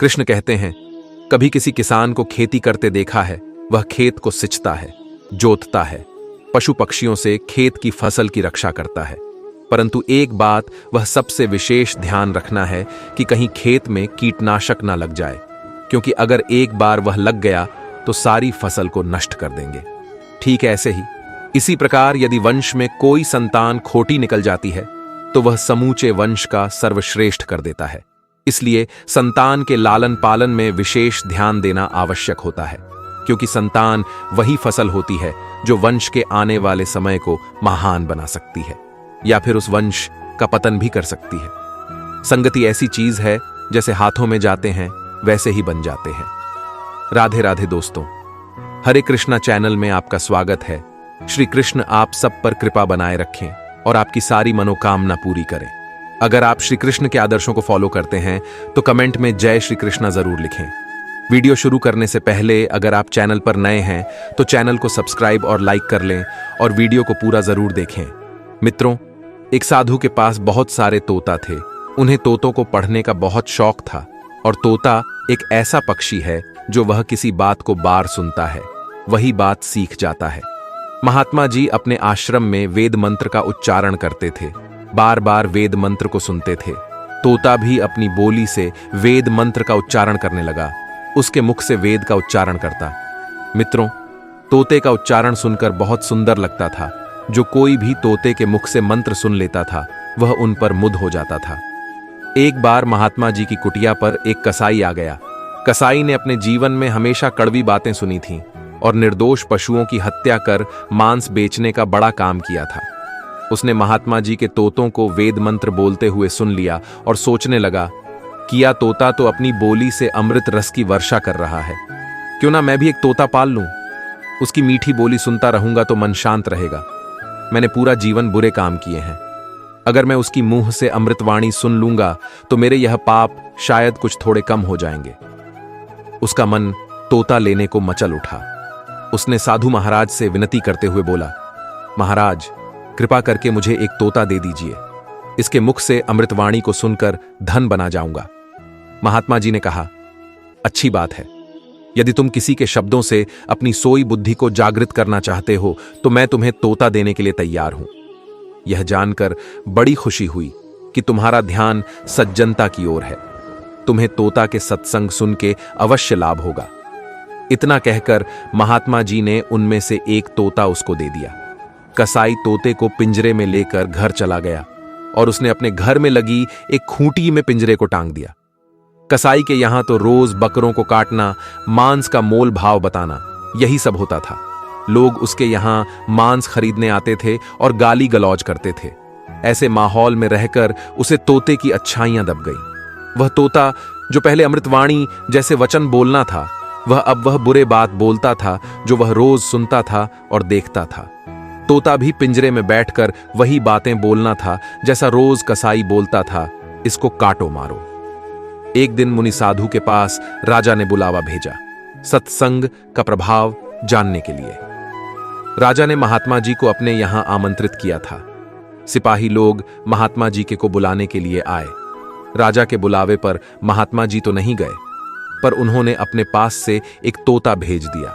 कृष्ण कहते हैं, कभी किसी किसान को खेती करते देखा है। वह खेत को सिंचता है, जोतता है, पशु पक्षियों से खेत की फसल की रक्षा करता है। परंतु एक बात वह सबसे विशेष ध्यान रखना है कि कहीं खेत में कीटनाशक ना लग जाए, क्योंकि अगर एक बार वह लग गया तो सारी फसल को नष्ट कर देंगे। ठीक ऐसे ही इसी प्रकार यदि वंश में कोई संतान खोटी निकल जाती है तो वह समूचे वंश का सर्वश्रेष्ठ कर देता है। इसलिए संतान के लालन पालन में विशेष ध्यान देना आवश्यक होता है, क्योंकि संतान वही फसल होती है जो वंश के आने वाले समय को महान बना सकती है या फिर उस वंश का पतन भी कर सकती है। संगति ऐसी चीज है जैसे हाथों में जाते हैं वैसे ही बन जाते हैं। राधे राधे दोस्तों, हरे कृष्णा चैनल में आपका स्वागत है। श्री कृष्ण आप सब पर कृपा बनाए रखें और आपकी सारी मनोकामना पूरी करें। अगर आप श्री कृष्ण के आदर्शों को फॉलो करते हैं तो कमेंट में जय श्री कृष्णा जरूर लिखें। वीडियो शुरू करने से पहले अगर आप चैनल पर नए हैं तो चैनल को सब्सक्राइब और लाइक कर लें और वीडियो को पूरा जरूर देखें। मित्रों, एक साधु के पास बहुत सारे तोता थे। उन्हें तोतों को पढ़ने का बहुत शौक था और तोता एक ऐसा पक्षी है जो वह किसी बात को बार सुनता है, वही बात सीख जाता है। महात्मा जी अपने आश्रम में वेद मंत्र का उच्चारण करते थे, बार बार वेद मंत्र को सुनते थे। तोता भी अपनी बोली से वेद मंत्र का उच्चारण करने लगा, उसके मुख से वेद का उच्चारण करता। मित्रों, तोते का उच्चारण सुनकर बहुत सुंदर लगता था। जो कोई भी तोते के मुख से मंत्र सुन लेता था वह उन पर मुग्ध हो जाता था। एक बार महात्मा जी की कुटिया पर एक कसाई आ गया। कसाई ने अपने जीवन में हमेशा कड़वी बातें सुनी थीं और निर्दोष पशुओं की हत्या कर मांस बेचने का बड़ा काम किया था। उसने महात्मा जी के तोतों को वेद मंत्र बोलते हुए सुन लिया और सोचने लगा, किया तोता तो अपनी बोली से अमृत रस की वर्षा कर रहा है, क्यों ना मैं भी एक तोता पाल लूं। उसकी मीठी बोली सुनता रहूंगा तो मन शांत रहेगा। मैंने पूरा जीवन बुरे काम किए हैं, अगर मैं उसकी मुंह से अमृतवाणी सुन लूंगा तो मेरे यह पाप शायद कुछ थोड़े कम हो जाएंगे। उसका मन तोता लेने को मचल उठा। उसने साधु महाराज से विनती करते हुए बोला, महाराज कृपा करके मुझे एक तोता दे दीजिए, इसके मुख से अमृतवाणी को सुनकर धन बना जाऊंगा। महात्मा जी ने कहा, अच्छी बात है, यदि तुम किसी के शब्दों से अपनी सोई बुद्धि को जागृत करना चाहते हो तो मैं तुम्हें तोता देने के लिए तैयार हूं। यह जानकर बड़ी खुशी हुई कि तुम्हारा ध्यान सज्जनता की ओर है। तुम्हें तोता के सत्संग सुन के अवश्य लाभ होगा। इतना कहकर महात्मा जी ने उनमें से एक तोता उसको दे दिया। कसाई तोते को पिंजरे में लेकर घर चला गया और उसने अपने घर में लगी एक खूंटी में पिंजरे को टांग दिया। कसाई के यहां तो रोज बकरों को काटना, मांस का मोल भाव बताना, यही सब होता था। लोग उसके यहां मांस खरीदने आते थे और गाली गलौज करते थे। ऐसे माहौल में रहकर उसे तोते की अच्छाइयां दब गई। वह तोता जो पहले अमृतवाणी जैसे वचन बोलना था, वह बुरे बात बोलता था जो वह रोज सुनता था और देखता था। तोता भी पिंजरे में बैठकर वही बातें बोलना था जैसा रोज कसाई बोलता था, इसको काटो मारो। एक दिन मुनि साधु के पास राजा ने बुलावा भेजा, सत्संग का प्रभाव जानने के लिए। राजा ने महात्मा जी को अपने यहां आमंत्रित किया था। सिपाही लोग महात्मा जी को बुलाने के लिए आए। राजा के बुलावे पर महात्मा जी तो नहीं गए, पर उन्होंने अपने पास से एक तोता भेज दिया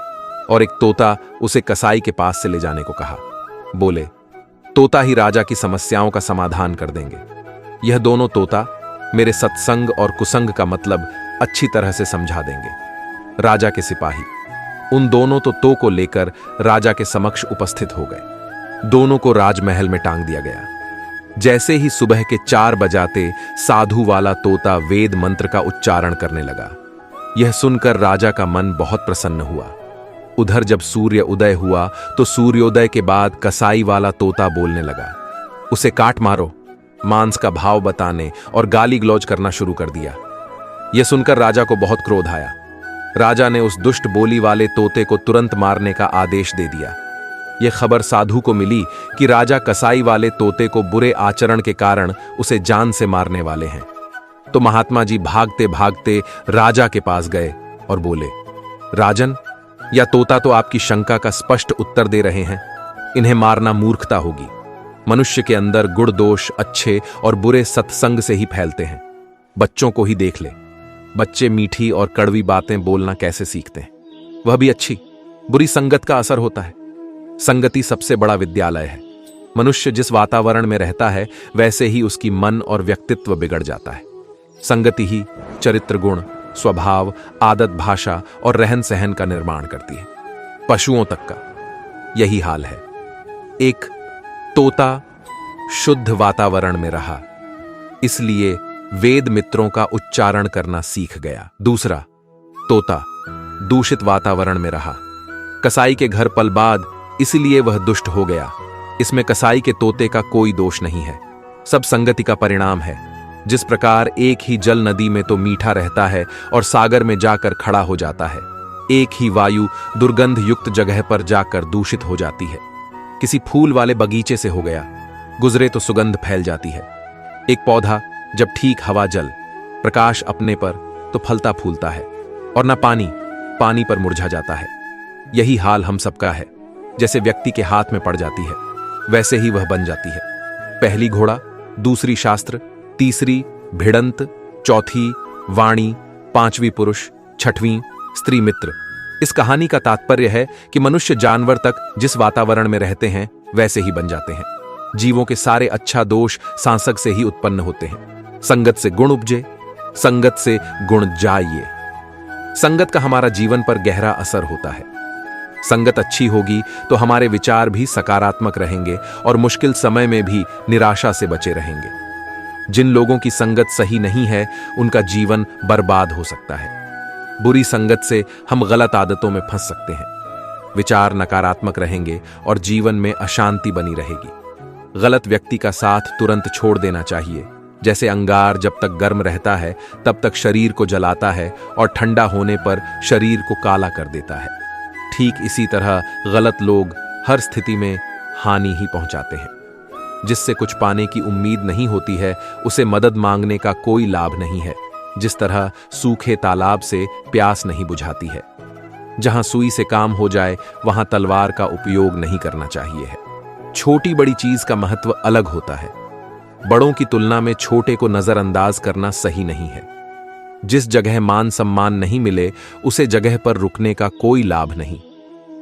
और एक तोता उसे कसाई के पास से ले जाने को कहा। बोले, तोता ही राजा की समस्याओं का समाधान कर देंगे। यह दोनों तोता मेरे सत्संग और कुसंग का मतलब अच्छी तरह से समझा देंगे। राजा के सिपाही उन दोनों तो को लेकर राजा के समक्ष उपस्थित हो गए। दोनों को राजमहल में टांग दिया गया। जैसे ही सुबह के 4 बजाते साधु वाला तोता वेद मंत्र का उच्चारण करने लगा। यह सुनकर राजा का मन बहुत प्रसन्न हुआ। उधर जब सूर्य उदय हुआ तो सूर्योदय के बाद कसाई वाला तोता बोलने लगा, उसे काट मारो, मांस का भाव बताने और गाली गलौज करना शुरू कर दिया। यह सुनकर राजा को बहुत क्रोध आया। राजा ने उस दुष्ट बोली वाले तोते को तुरंत मारने का आदेश दे दिया। यह खबर साधु को मिली कि राजा कसाई वाले तोते को बुरे आचरण के कारण उसे जान से मारने वाले हैं। तो महात्मा जी भागते भागते राजा के पास गए और बोले, राजन, या तोता तो आपकी शंका का स्पष्ट उत्तर दे रहे हैं। इन्हें मारना मूर्खता होगी। मनुष्य के अंदर गुण दोष अच्छे और बुरे सत्संग से ही फैलते हैं। बच्चों को ही देख ले, बच्चे मीठी और कड़वी बातें बोलना कैसे सीखते हैं, वह भी अच्छी बुरी संगत का असर होता है। संगति सबसे बड़ा विद्यालय है। मनुष्य जिस वातावरण में रहता है वैसे ही उसकी मन और व्यक्तित्व बिगड़ जाता है। संगति ही चरित्र गुण, स्वभाव, आदत, भाषा और रहन सहन का निर्माण करती है। पशुओं तक का यही हाल है। एक तोता शुद्ध वातावरण में रहा, इसलिए वेद मित्रों का उच्चारण करना सीख गया। दूसरा तोता दूषित वातावरण में रहा, कसाई के घर पल बाद, इसलिए वह दुष्ट हो गया। इसमें कसाई के तोते का कोई दोष नहीं है, सब संगति का परिणाम है। जिस प्रकार एक ही जल नदी में तो मीठा रहता है और सागर में जाकर खड़ा हो जाता है, एक ही वायु दुर्गंध युक्त जगह पर जाकर दूषित हो जाती है। किसी फूल वाले बगीचे से हो गया, गुजरे तो सुगंध फैल जाती है। एक पौधा जब ठीक हवा, जल, प्रकाश अपने पर तो फलता फूलता है, और न पानी पर मुरझा जाता है। यही हाल हम सबका है। जैसे व्यक्ति के हाथ में पड़ जाती है वैसे ही वह बन जाती है। पहली घोड़ा, दूसरी शास्त्र, तीसरी भिड़ंत, चौथी वाणी, पांचवी पुरुष, छठवीं स्त्री मित्र। इस कहानी का तात्पर्य है कि मनुष्य जानवर तक जिस वातावरण में रहते हैं वैसे ही बन जाते हैं। जीवों के सारे अच्छा दोष सांसग से ही उत्पन्न होते हैं। संगत से गुण उपजे, संगत से गुण जाइए। संगत का हमारा जीवन पर गहरा असर होता है। संगत अच्छी होगी तो हमारे विचार भी सकारात्मक रहेंगे और मुश्किल समय में भी निराशा से बचे रहेंगे। जिन लोगों की संगत सही नहीं है उनका जीवन बर्बाद हो सकता है। बुरी संगत से हम गलत आदतों में फंस सकते हैं। विचार नकारात्मक रहेंगे और जीवन में अशांति बनी रहेगी। गलत व्यक्ति का साथ तुरंत छोड़ देना चाहिए। जैसे अंगार जब तक गर्म रहता है तब तक शरीर को जलाता है और ठंडा होने पर शरीर को काला कर देता है। ठीक इसी तरह गलत लोग हर स्थिति में हानि ही पहुंचाते हैं। जिससे कुछ पाने की उम्मीद नहीं होती है उसे मदद मांगने का कोई लाभ नहीं है। जिस तरह सूखे तालाब से प्यास नहीं बुझाती है। जहां सुई से काम हो जाए वहां तलवार का उपयोग नहीं करना चाहिए है। छोटी बड़ी चीज का महत्व अलग होता है। बड़ों की तुलना में छोटे को नजरअंदाज करना सही नहीं है। जिस जगह मान सम्मान नहीं मिले उसे जगह पर रुकने का कोई लाभ नहीं।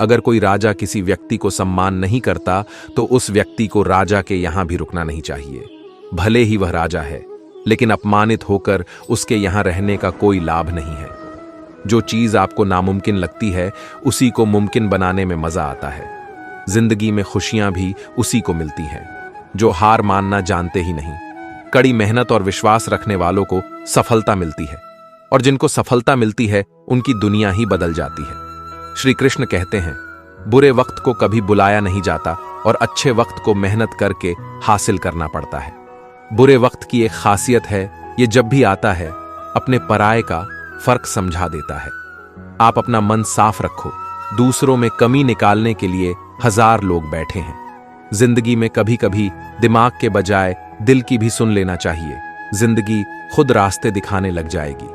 अगर कोई राजा किसी व्यक्ति को सम्मान नहीं करता तो उस व्यक्ति को राजा के यहां भी रुकना नहीं चाहिए। भले ही वह राजा है, लेकिन अपमानित होकर उसके यहां रहने का कोई लाभ नहीं है। जो चीज आपको नामुमकिन लगती है उसी को मुमकिन बनाने में मजा आता है। जिंदगी में खुशियां भी उसी को मिलती हैं जो हार मानना जानते ही नहीं। कड़ी मेहनत और विश्वास रखने वालों को सफलता मिलती है, और जिनको सफलता मिलती है उनकी दुनिया ही बदल जाती है। श्री कृष्ण कहते हैं, बुरे वक्त को कभी बुलाया नहीं जाता और अच्छे वक्त को मेहनत करके हासिल करना पड़ता है। बुरे वक्त की एक खासियत है, ये जब भी आता है अपने पराये का फर्क समझा देता है। आप अपना मन साफ रखो। दूसरों में कमी निकालने के लिए हजार लोग बैठे हैं। जिंदगी में कभी कभी दिमाग के बजाय दिल की भी सुन लेना चाहिए। जिंदगी खुद रास्ते दिखाने लग जाएगी।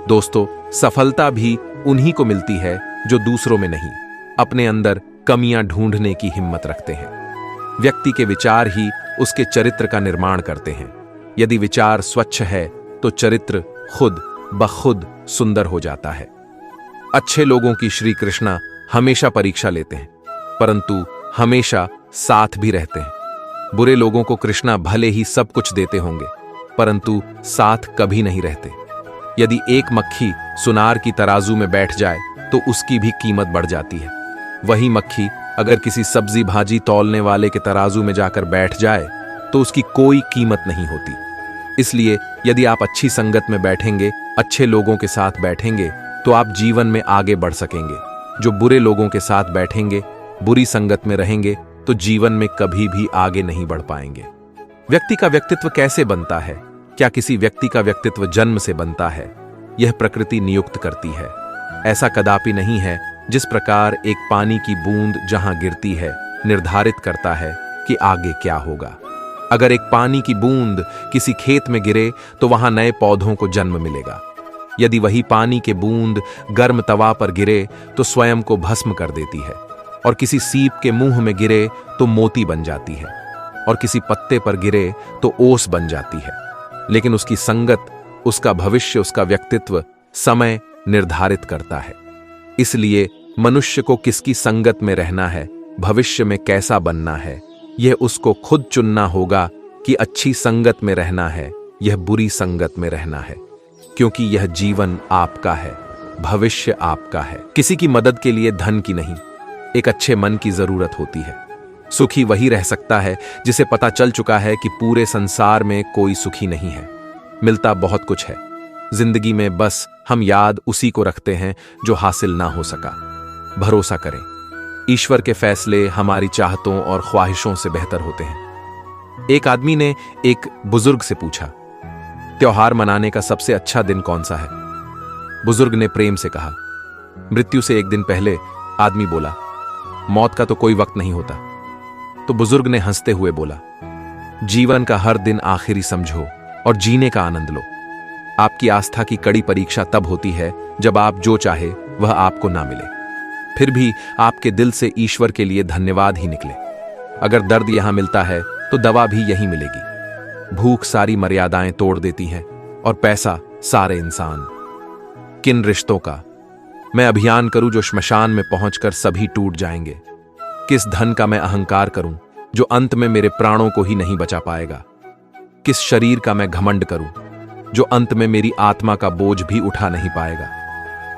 दोस्तों, सफलता भी उन्हीं को मिलती है जो दूसरों में नहीं, अपने अंदर कमियां ढूंढने की हिम्मत रखते हैं। व्यक्ति के विचार ही उसके चरित्र का निर्माण करते हैं। यदि विचार स्वच्छ है तो चरित्र खुद ब खुद सुंदर हो जाता है। अच्छे लोगों की श्री कृष्णा हमेशा परीक्षा लेते हैं, परंतु हमेशा साथ भी रहते हैं। बुरे लोगों को कृष्णा भले ही सब कुछ देते होंगे, परंतु साथ कभी नहीं रहते। यदि एक मक्खी सुनार की तराजू में बैठ जाए तो उसकी भी कीमत बढ़ जाती है। वही मक्खी अगर किसी सब्जी भाजी तौलने वाले के तराजू में जाकर बैठ जाए तो उसकी कोई कीमत नहीं होती। इसलिए यदि आप अच्छी संगत में बैठेंगे, अच्छे लोगों के साथ बैठेंगे, तो आप जीवन में आगे बढ़ सकेंगे। जो बुरे लोगों के साथ बैठेंगे, बुरी संगत में रहेंगे, तो जीवन में कभी भी आगे नहीं बढ़ पाएंगे। व्यक्ति का व्यक्तित्व कैसे बनता है? क्या किसी व्यक्ति का व्यक्तित्व जन्म से बनता है? यह प्रकृति नियुक्त करती है। ऐसा कदापि नहीं है। जिस प्रकार एक पानी की बूंद जहां गिरती है निर्धारित करता है कि आगे क्या होगा। अगर एक पानी की बूंद किसी खेत में गिरे तो वहां नए पौधों को जन्म मिलेगा। यदि वही पानी के बूंद गर्म तवा पर गिरे तो स्वयं को भस्म कर देती है, और किसी सीप के मुंह में गिरे तो मोती बन जाती है, और किसी पत्ते पर गिरे तो ओस बन जाती है। लेकिन उसकी संगत, उसका भविष्य, उसका व्यक्तित्व समय निर्धारित करता है। इसलिए मनुष्य को किसकी संगत में रहना है, भविष्य में कैसा बनना है, यह उसको खुद चुनना होगा कि अच्छी संगत में रहना है, यह बुरी संगत में रहना है, क्योंकि यह जीवन आपका है, भविष्य आपका है। किसी की मदद के लिए धन की नहीं, एक अच्छे मन की जरूरत होती है। सुखी वही रह सकता है जिसे पता चल चुका है कि पूरे संसार में कोई सुखी नहीं है। मिलता बहुत कुछ है जिंदगी में, बस हम याद उसी को रखते हैं जो हासिल ना हो सका। भरोसा करें, ईश्वर के फैसले हमारी चाहतों और ख्वाहिशों से बेहतर होते हैं। एक आदमी ने एक बुजुर्ग से पूछा, त्योहार मनाने का सबसे अच्छा दिन कौन सा है? बुजुर्ग ने प्रेम से कहा, मृत्यु से एक दिन पहले। आदमी बोला, मौत का तो कोई वक्त नहीं होता। तो बुजुर्ग ने हंसते हुए बोला, जीवन का हर दिन आखिरी समझो और जीने का आनंद लो। आपकी आस्था की कड़ी परीक्षा तब होती है जब आप जो चाहे वह आपको ना मिले, फिर भी आपके दिल से ईश्वर के लिए धन्यवाद ही निकले। अगर दर्द यहां मिलता है तो दवा भी यहीं मिलेगी। भूख सारी मर्यादाएं तोड़ देती है और पैसा सारे इंसान। किन रिश्तों का मैं अभियान करूं जो श्मशान में पहुंचकर सभी टूट जाएंगे? किस धन का मैं अहंकार करूं जो अंत में मेरे प्राणों को ही नहीं बचा पाएगा? किस शरीर का मैं घमंड करूं जो अंत में मेरी आत्मा का बोझ भी उठा नहीं पाएगा?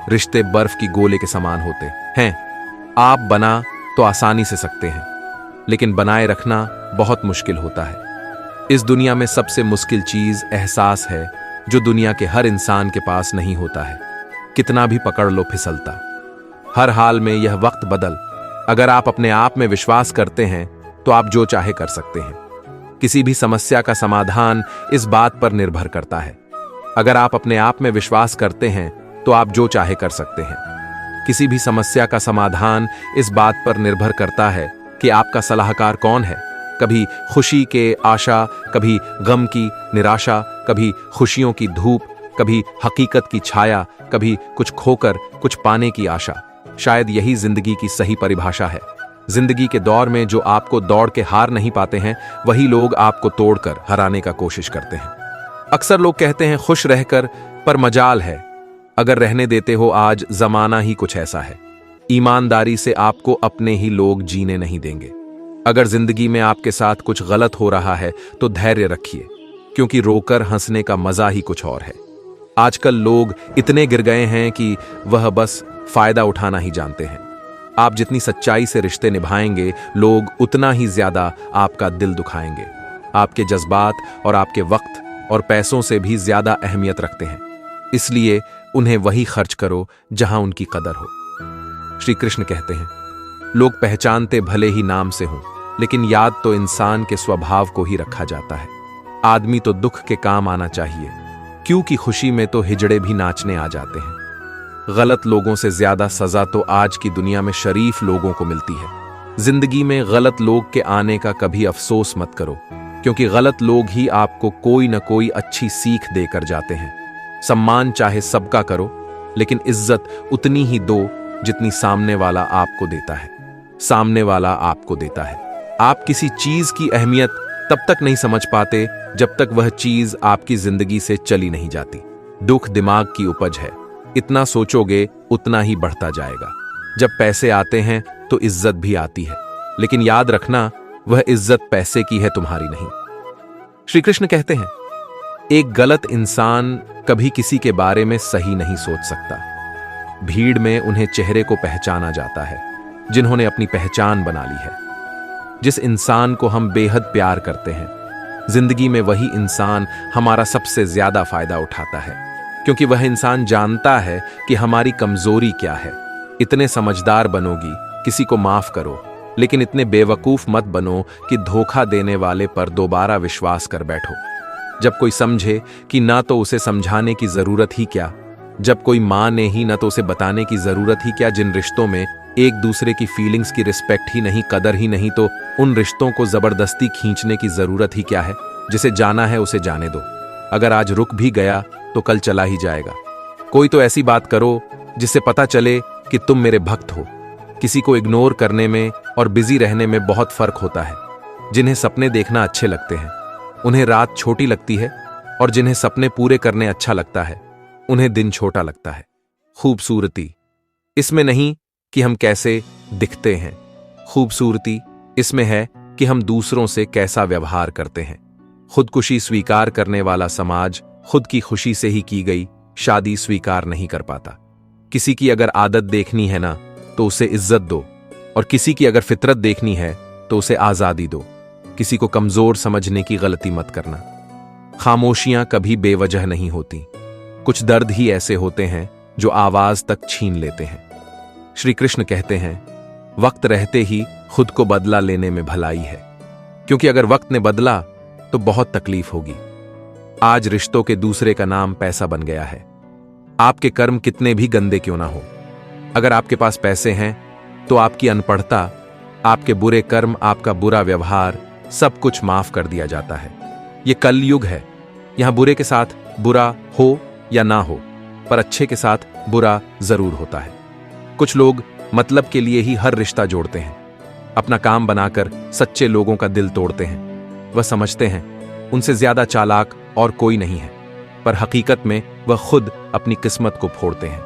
रिश्ते बर्फ की गोले के समान होते हैं। आप बना तो आसानी से सकते हैं, लेकिन बनाए रखना बहुत मुश्किल होता है। इस दुनिया में सबसे मुश्किल चीज एहसास है, जो दुनिया के हर इंसान के पास नहीं होता है। कितना भी पकड़ लो फिसलता। हर हाल में यह वक्त बदल। अगर आप अपने आप में विश्वास करते हैं तो आप जो चाहे कर सकते हैं। किसी भी समस्या का समाधान इस बात पर निर्भर करता है। अगर आप अपने आप में विश्वास करते हैं तो आप जो चाहे कर सकते हैं। किसी भी समस्या का समाधान इस बात पर निर्भर करता है कि आपका सलाहकार कौन है। कभी खुशी के आशा, कभी गम की निराशा, कभी खुशियों की धूप, कभी हकीकत की छाया, कभी कुछ खोकर कुछ पाने की आशा। शायद यही जिंदगी की सही परिभाषा है। जिंदगी के दौर में जो आपको दौड़ के हार नहीं पाते हैं, वही लोग आपको तोड़कर हराने का कोशिश करते हैं। अक्सर लोग कहते हैं खुश रहकर, पर मजाल है अगर रहने देते हो आज जमाना ही कुछ ऐसा है। ईमानदारी से आपको अपने ही लोग जीने नहीं देंगे। अगर जिंदगी में आपके साथ कुछ गलत हो रहा है तो धैर्य रखिए, क्योंकि रोकर हंसने का मजा ही कुछ और है। आजकल लोग इतने गिर गए हैं कि वह बस फायदा उठाना ही जानते हैं। आप जितनी सच्चाई से रिश्ते निभाएंगे, लोग उतना ही ज्यादा आपका दिल दुखाएंगे। आपके जज्बात और आपके वक्त और पैसों से भी ज्यादा अहमियत रखते हैं, इसलिए उन्हें वही खर्च करो जहां उनकी कदर हो। श्री कृष्ण कहते हैं, लोग पहचानते भले ही नाम से हों, लेकिन याद तो इंसान के स्वभाव को ही रखा जाता है। आदमी तो दुख के काम आना चाहिए, क्योंकि खुशी में तो हिजड़े भी नाचने आ जाते हैं। गलत लोगों से ज्यादा सजा तो आज की दुनिया में शरीफ लोगों को मिलती है। जिंदगी में गलत लोग के आने का कभी अफसोस मत करो, क्योंकि गलत लोग ही आपको कोई न कोई अच्छी सीख देकर जाते हैं। सम्मान चाहे सबका करो, लेकिन इज्जत उतनी ही दो जितनी सामने वाला आपको देता है। सामने वाला आपको देता है। आप किसी चीज की अहमियत तब तक नहीं समझ पाते जब तक वह चीज आपकी जिंदगी से चली नहीं जाती। दुख दिमाग की उपज है, इतना सोचोगे उतना ही बढ़ता जाएगा। जब पैसे आते हैं तो इज्जत भी आती है, लेकिन याद रखना वह इज्जत पैसे की है, तुम्हारी नहीं। श्री कृष्ण कहते हैं, एक गलत इंसान कभी किसी के बारे में सही नहीं सोच सकता। भीड़ में उन्हें चेहरे को पहचाना जाता है जिन्होंने अपनी पहचान बना ली है। जिस इंसान को हम बेहद प्यार करते हैं, जिंदगी में वही इंसान हमारा सबसे ज्यादा फायदा उठाता है, क्योंकि वह इंसान जानता है कि हमारी कमजोरी क्या है। इतने समझदार बनोगी, किसी को माफ करो, लेकिन इतने बेवकूफ मत बनो कि धोखा देने वाले पर दोबारा विश्वास कर बैठो। जब कोई समझे कि ना तो उसे समझाने की जरूरत ही क्या, जब कोई माने ही ना तो उसे बताने की जरूरत ही क्या, जिन रिश्तों में एक दूसरे की फीलिंग्स की रिस्पेक्ट ही नहीं, कदर ही नहीं, तो उन रिश्तों को जबरदस्ती खींचने की जरूरत ही क्या है। जिसे जाना है उसे जाने दो। अगर आज रुक भी गया तो कल चला ही जाएगा। कोई तो ऐसी बात करो जिससे पता चले कि तुम मेरे भक्त हो। किसी को इग्नोर करने में और बिजी रहने में बहुत फर्क होता है। जिन्हें सपने देखना अच्छे लगते हैं, उन्हें रात छोटी लगती है, और जिन्हें सपने पूरे करने अच्छा लगता है, उन्हें दिन छोटा लगता है। खूबसूरती इसमें नहीं कि हम कैसे दिखते हैं, खूबसूरती इसमें है कि हम दूसरों से कैसा व्यवहार करते हैं। खुदकुशी स्वीकार करने वाला समाज खुद की खुशी से ही की गई शादी स्वीकार नहीं कर पाता। किसी की अगर आदत देखनी है ना, तो उसे इज्जत दो, और किसी की अगर फितरत देखनी है तो उसे आजादी दो। किसी को कमजोर समझने की गलती मत करना। खामोशियां कभी बेवजह नहीं होती। कुछ दर्द ही ऐसे होते हैं जो आवाज तक छीन लेते हैं। श्री कृष्ण कहते हैं, वक्त रहते ही खुद को बदला लेने में भलाई है, क्योंकि अगर वक्त ने बदला तो बहुत तकलीफ होगी। आज रिश्तों के दूसरे का नाम पैसा बन गया है। आपके कर्म कितने भी गंदे क्यों ना हो, अगर आपके पास पैसे हैं तो आपकी अनपढ़ता, आपके बुरे कर्म, आपका बुरा व्यवहार, सब कुछ माफ कर दिया जाता है। यह कलयुग है। यहां बुरे के साथ बुरा हो या ना हो, पर अच्छे के साथ बुरा जरूर होता है। कुछ लोग मतलब के लिए ही हर रिश्ता जोड़ते हैं, अपना काम बनाकर सच्चे लोगों का दिल तोड़ते हैं। वह समझते हैं उनसे ज्यादा चालाक और कोई नहीं है, पर हकीकत में वह खुद अपनी किस्मत को फोड़ते हैं।